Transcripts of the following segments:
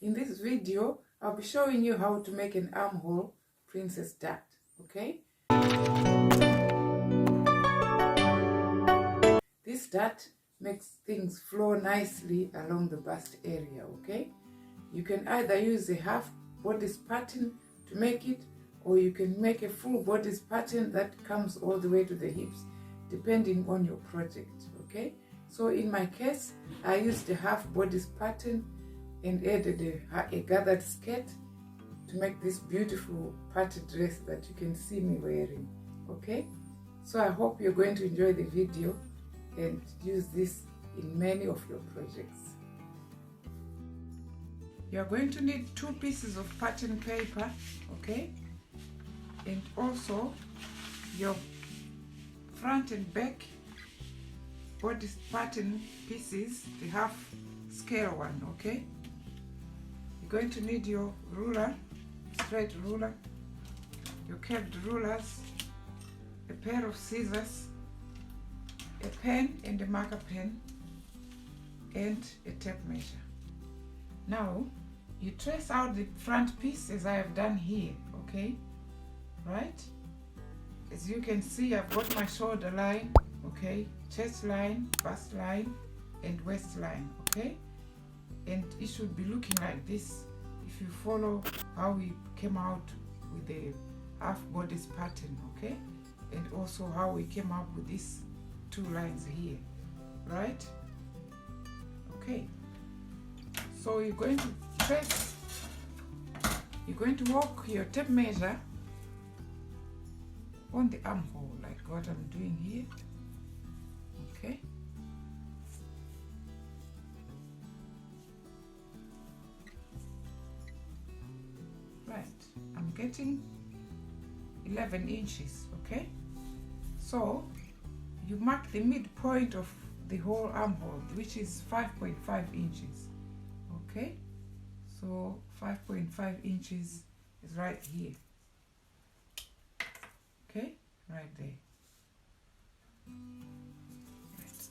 In this video, I'll be showing you how to make an armhole princess dart, okay? This dart makes things flow nicely along the bust area, okay? You can either use a half bodice pattern to make it, or you can make a full bodice pattern that comes all the way to the hips, depending on your project, okay? So in my case, I used a half bodice pattern and added a gathered skirt to make this beautiful party dress that you can see me wearing, okay? So I hope you're going to enjoy the video and use this in many of your projects. You're going to need 2 pieces of pattern paper, okay? And also your front and back bodice pattern pieces, the half scale one, okay? You're going to need your ruler, straight ruler, your curved rulers, a pair of scissors, a pen and a marker pen, and a tape measure. Now you trace out the front piece as I have done here, okay? Right? As you can see, I've got my shoulder line, okay, chest line, bust line, and waist line, okay? And it should be looking like this if you follow how we came out with the half bodice pattern, okay? And also how we came up with these 2 lines here, right? Okay. So you're going to trace, you're going to walk your tape measure on the armhole like what I'm doing here, okay? Right, I'm getting 11 inches, okay? So you mark the midpoint of the whole armhole, which is 5.5 inches, okay? So 5.5 inches is right here, okay? Right there. Right.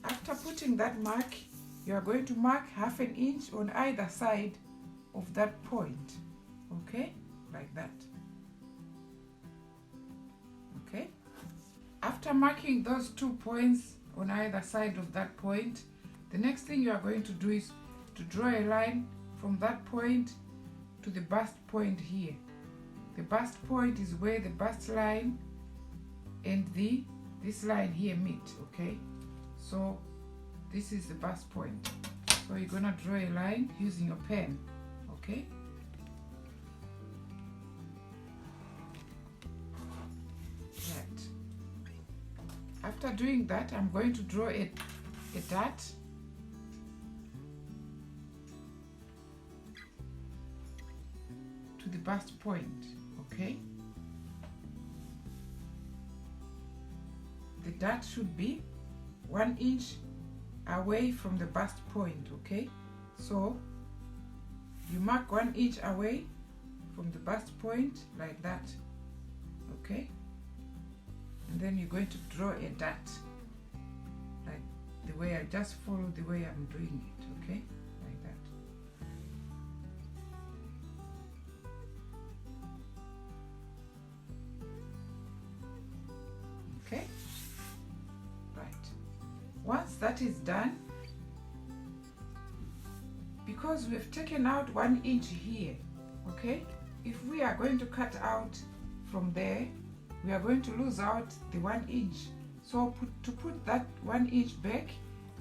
After putting that mark, you are going to mark ½ an inch on either side of that point, okay? Like that, okay? After marking those 2 points on either side of that point, the next thing you are going to do is to draw a line from that point to the bust point here. The bust point is where the bust line and this line here meet, okay? So this is the bust point. So you're gonna draw a line using your pen, okay? Right. After doing that, I'm going to draw a dart to the bust point, okay? The dart should be 1 inch away from the bust point, okay? So you mark 1 inch away from the bust point like that, okay? And then you're going to draw a dart like the way I just follow the way I'm doing it, okay? Like that. Okay? Right. Once that is done, because we've taken out 1 inch here, okay? If we are going to cut out from there, we are going to lose out the 1 inch. So to put that 1 inch back,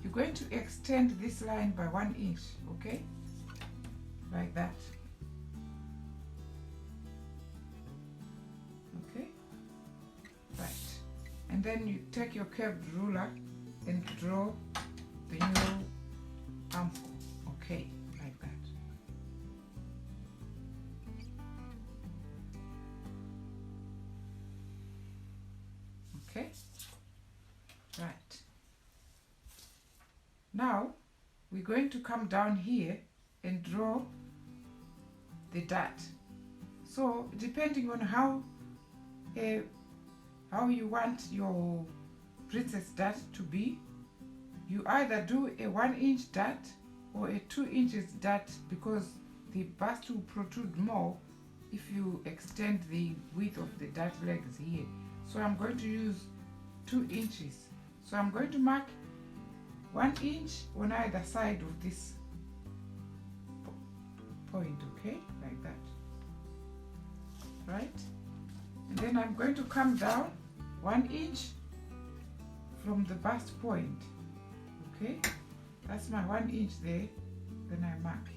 you're going to extend this line by 1 inch, okay? Like that. Okay? Right. And then you take your curved ruler and draw the new armhole, okay? Like that. Okay? Right. Now we're going to come down here and draw the dart. So depending on how you want your princess dart to be, you either do a 1 inch dart or a 2 inches dart, because the bust will protrude more if you extend the width of the dart legs here. So I'm going to use 2 inches. So I'm going to mark 1 inch on either side of this point, okay, like that, right? And then I'm going to come down 1 inch from the bust point, okay? That's my 1 inch there. Then I mark,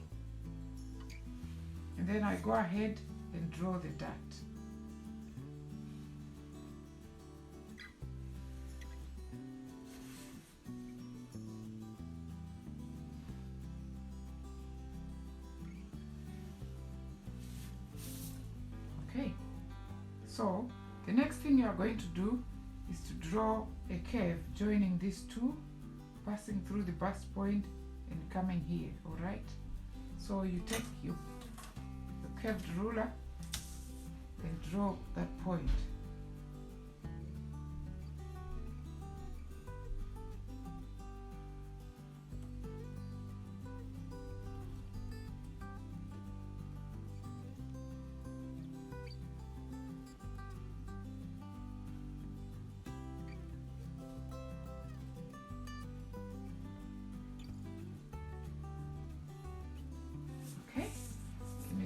and then I go ahead and draw the dart. Okay, so the next thing you are going to do is to draw a curve joining these two, passing through the bust point and coming here. All right, so you take your curved ruler and draw that point.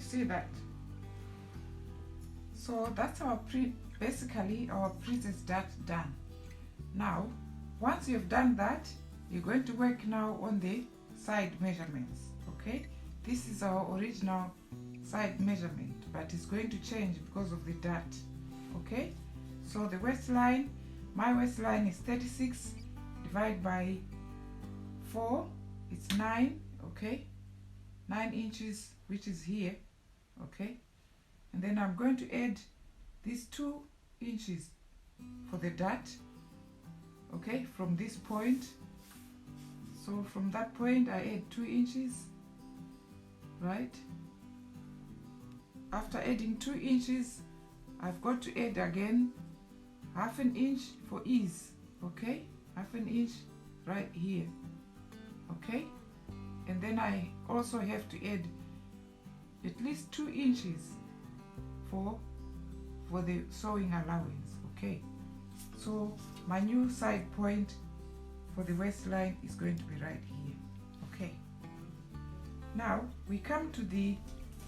See that? So that's our basically our princess dart done. Now once you've done that, you're going to work now on the side measurements. Okay, this is our original side measurement, but it's going to change because of the dart. Okay, so the waistline, my waistline is 36 divided by 4, it's 9. Okay, 9 inches, which is here. Okay, and then I'm going to add these 2 inches for the dart, okay, from this point. So from that point I add 2 inches, right? After adding 2 inches, I've got to add again half an inch for ease. Okay, half an inch right here. Okay, and then I also have to add at least 2 inches for the sewing allowance. Okay, so my new side point for the waistline is going to be right here. Okay, now we come to the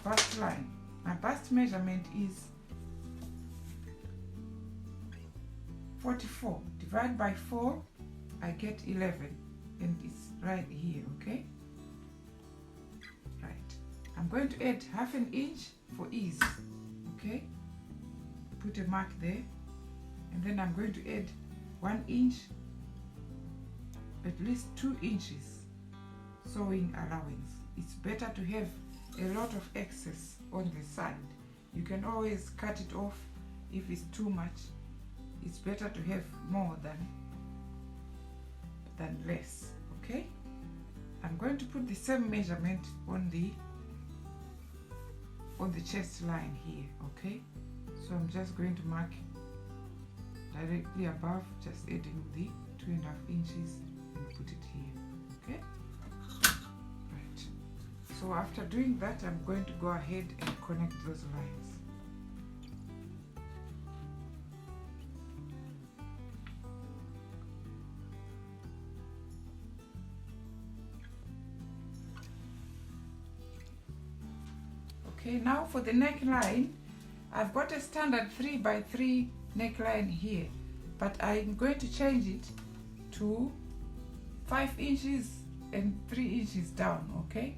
bust line. My bust measurement is 44 divided by 4, I get 11, and it's right here. Okay, I'm going to add half an inch for ease. Okay, put a mark there, and then I'm going to add 1 inch, at least 2 inches sewing allowance. It's better to have a lot of excess on the side. You can always cut it off if it's too much. It's better to have more than less. Okay, I'm going to put the same measurement on the chest line here. Okay, so I'm just going to mark directly above, just adding the 2.5 inches and put it here. Okay, right. So after doing that, I'm going to go ahead and connect those lines. Okay, now for the neckline, I've got a standard 3x3 neckline here, but I'm going to change it to 5 inches and 3 inches down. Okay,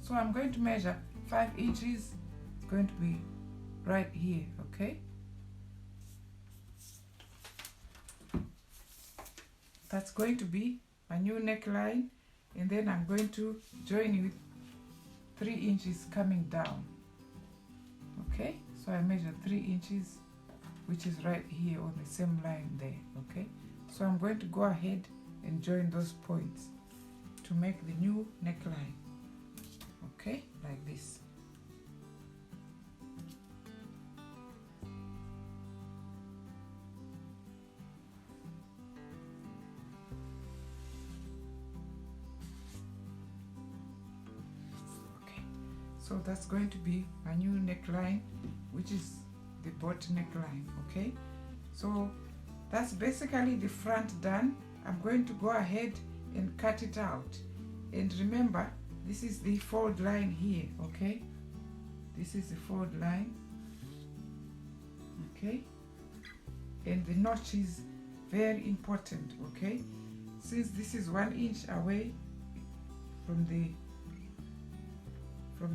so I'm going to measure 5 inches. It's going to be right here. Okay, that's going to be my new neckline, and then I'm going to join with 3 inches coming down. Okay, so I measure 3 inches, which is right here on the same line there. Okay, so I'm going to go ahead and join those points to make the new neckline. Okay, like this. So that's going to be a new neckline, which is the bot neckline. Okay, so that's basically the front done. I'm going to go ahead and cut it out, and remember, this is the fold line here. Okay, this is the fold line. Okay, and the notch is very important. Okay, since this is 1 inch away from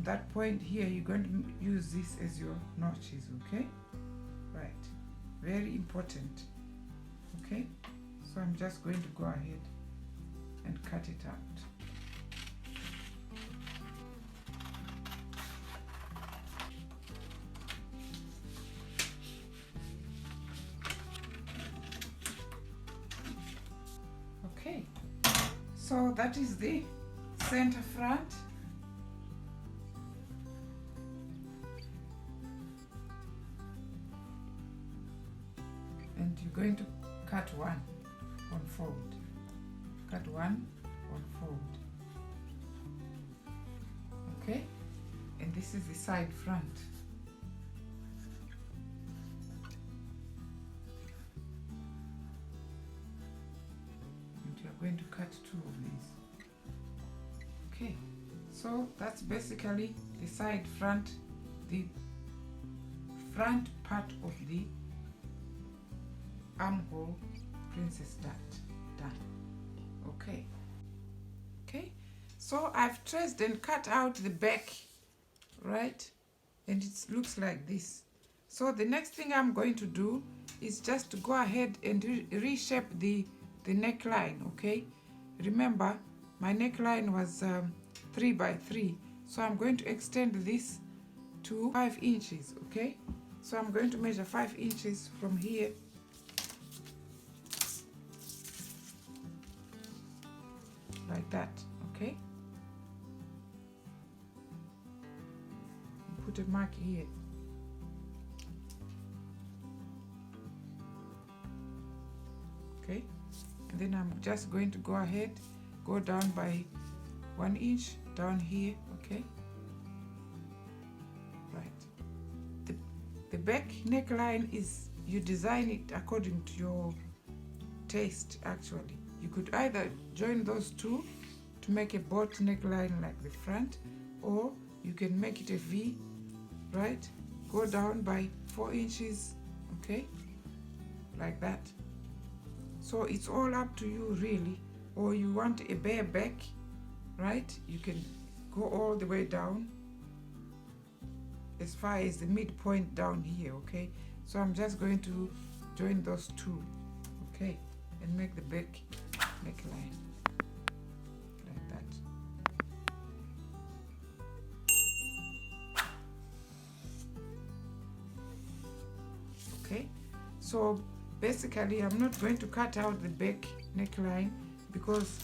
that point here, you're going to use this as your notches. Okay, right, very important. Okay, so I'm just going to go ahead and cut it out. Okay, so that is the center front. And you're going to cut one fold. Cut one fold. Okay, and this is the side front. And you're going to cut 2 of these. Okay, so that's basically the side front, the front part of the armhole princess dart done. Okay, so I've traced and cut out the back, right, and it looks like this. So the next thing I'm going to do is just to go ahead and reshape the neckline. Okay, remember my neckline was 3 by 3, so I'm going to extend this to 5 inches. Okay, so I'm going to measure 5 inches from here like that. Okay, put a mark here. Okay, and then I'm just going to go ahead, go down by 1 inch down here. Okay, right, the back neckline is, you design it according to your taste. Actually, you could either join those two to make a boat neckline like the front, or you can make it a V, right? Go down by 4 inches, okay, like that. So it's all up to you really. Or you want a bare back, right? You can go all the way down as far as the midpoint down here. Okay, so I'm just going to join those two, okay, and make the back neckline like that. Okay, so basically I'm not going to cut out the back neckline because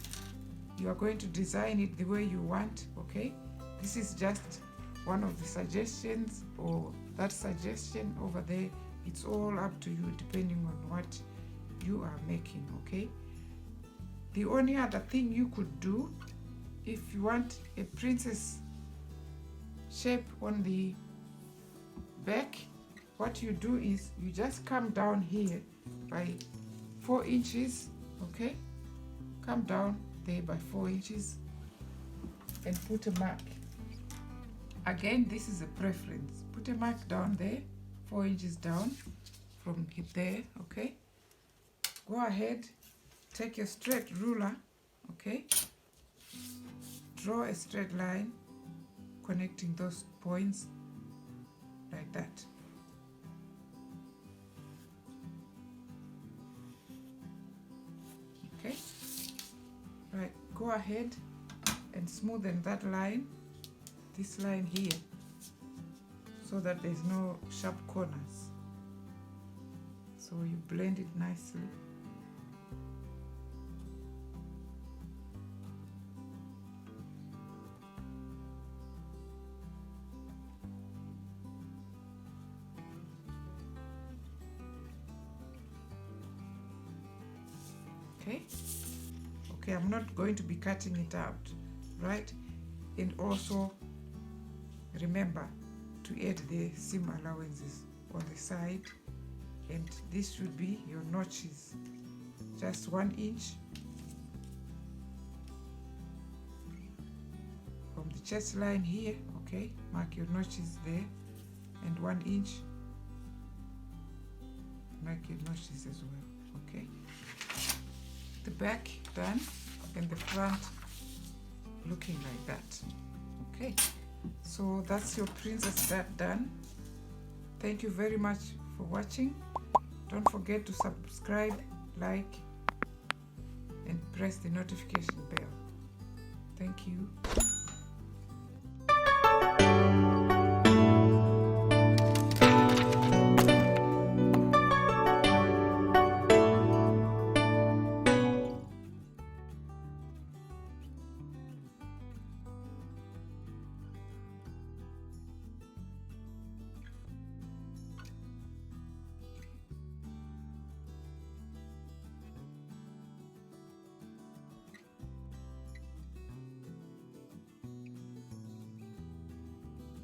you are going to design it the way you want. Okay, this is just one of the suggestions, or that suggestion over there. It's all up to you depending on what you are making. Okay, the only other thing you could do, if you want a princess shape on the back, what you do is you just come down here by 4 inches. Okay, come down there by 4 inches and put a mark. Again, this is a preference. Put a mark down there, 4 inches down from there. Okay, go ahead, take a straight ruler. Okay, draw a straight line connecting those points like that. Okay, right, go ahead and smoothen that line, this line here, so that there's no sharp corners. So you blend it nicely. Okay, I'm not going to be cutting it out, right? And also remember to add the seam allowances on the side, and this should be your notches, just 1 inch from the chest line here. Okay, mark your notches there, and 1 inch, mark your notches as well. Okay, the back done and the front looking like that. Okay, so that's your princess dart done. Thank you very much for watching. Don't forget to subscribe, like, and press the notification bell. Thank you.